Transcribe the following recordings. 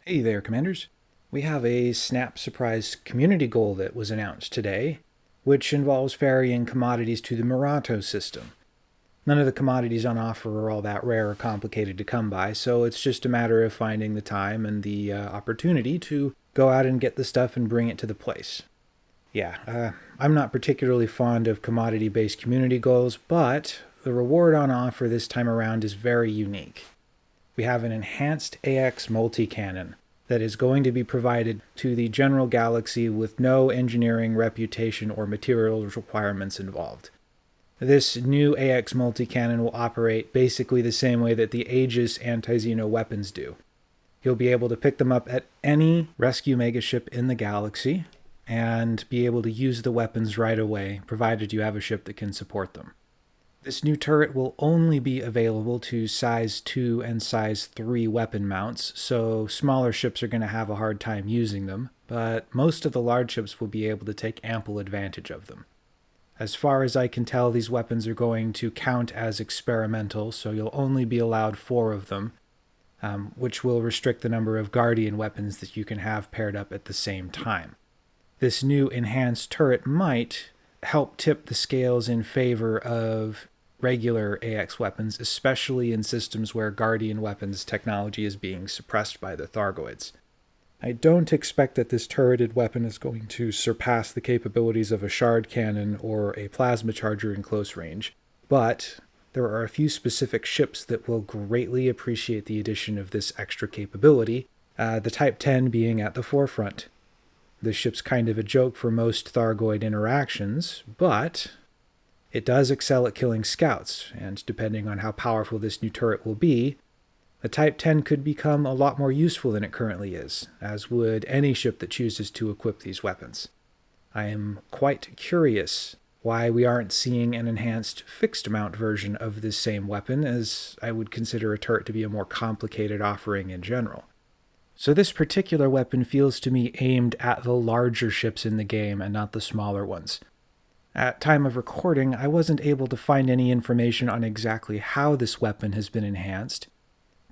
Hey there, Commanders. We have a Snap Surprise community goal that was announced today, which involves ferrying commodities to the Murato system. None of the commodities on offer are all that rare or complicated to come by, so it's just a matter of finding the time and the opportunity to go out and get the stuff and bring it to the place. I'm not particularly fond of commodity-based community goals, but the reward on offer this time around is very unique. We have an enhanced AX multi-cannon that is going to be provided to the general galaxy with no engineering, reputation, or materials requirements involved. This new AX multi-cannon will operate basically the same way that the Aegis anti-Xeno weapons do. You'll be able to pick them up at any rescue megaship in the galaxy and be able to use the weapons right away, provided you have a ship that can support them. This new turret will only be available to size 2 and size 3 weapon mounts, so smaller ships are going to have a hard time using them, but most of the large ships will be able to take ample advantage of them. As far as I can tell, these weapons are going to count as experimental, so you'll only be allowed 4 of them, which will restrict the number of Guardian weapons that you can have paired up at the same time. This new enhanced turret might help tip the scales in favor of regular AX weapons, especially in systems where Guardian weapons technology is being suppressed by the Thargoids. I don't expect that this turreted weapon is going to surpass the capabilities of a shard cannon or a plasma charger in close range, but there are a few specific ships that will greatly appreciate the addition of this extra capability, the Type 10 being at the forefront. This ship's kind of a joke for most Thargoid interactions, but it does excel at killing scouts, and depending on how powerful this new turret will be, the Type 10 could become a lot more useful than it currently is, as would any ship that chooses to equip these weapons. I am quite curious why we aren't seeing an enhanced fixed mount version of this same weapon, as I would consider a turret to be a more complicated offering in general. So this particular weapon feels to me aimed at the larger ships in the game and not the smaller ones. At time of recording, I wasn't able to find any information on exactly how this weapon has been enhanced.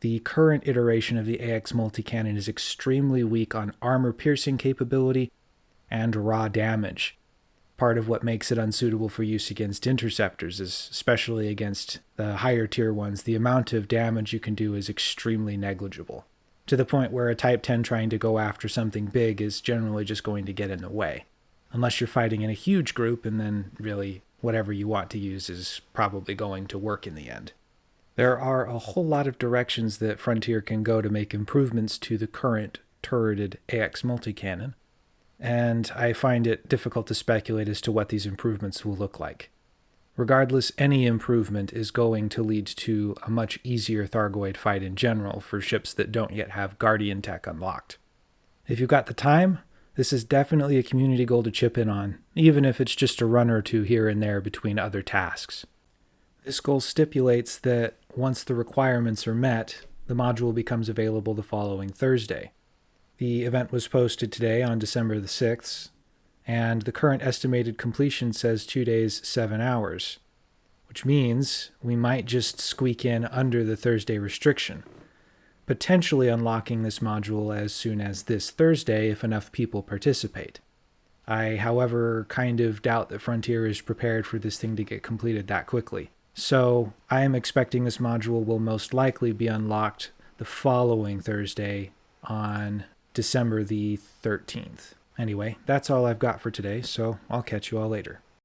The current iteration of the AX multi-cannon is extremely weak on armor-piercing capability and raw damage. Part of what makes it unsuitable for use against interceptors is, especially against the higher tier ones, the amount of damage you can do is extremely negligible, to the point where a Type 10 trying to go after something big is generally just going to get in the way. Unless you're fighting in a huge group, and then really whatever you want to use is probably going to work in the end. There are a whole lot of directions that Frontier can go to make improvements to the current turreted AX multi-cannon, and I find it difficult to speculate as to what these improvements will look like. Regardless, any improvement is going to lead to a much easier Thargoid fight in general for ships that don't yet have Guardian tech unlocked. If you've got the time, this is definitely a community goal to chip in on, even if it's just a run or two here and there between other tasks. This goal stipulates that once the requirements are met, the module becomes available the following Thursday. The event was posted today on December the 6th, and the current estimated completion says 2 days, 7 hours, which means we might just squeak in under the Thursday restriction, potentially unlocking this module as soon as this Thursday if enough people participate. I, however, kind of doubt that Frontier is prepared for this thing to get completed that quickly. So I am expecting this module will most likely be unlocked the following Thursday on December the 13th. Anyway, that's all I've got for today, so I'll catch you all later.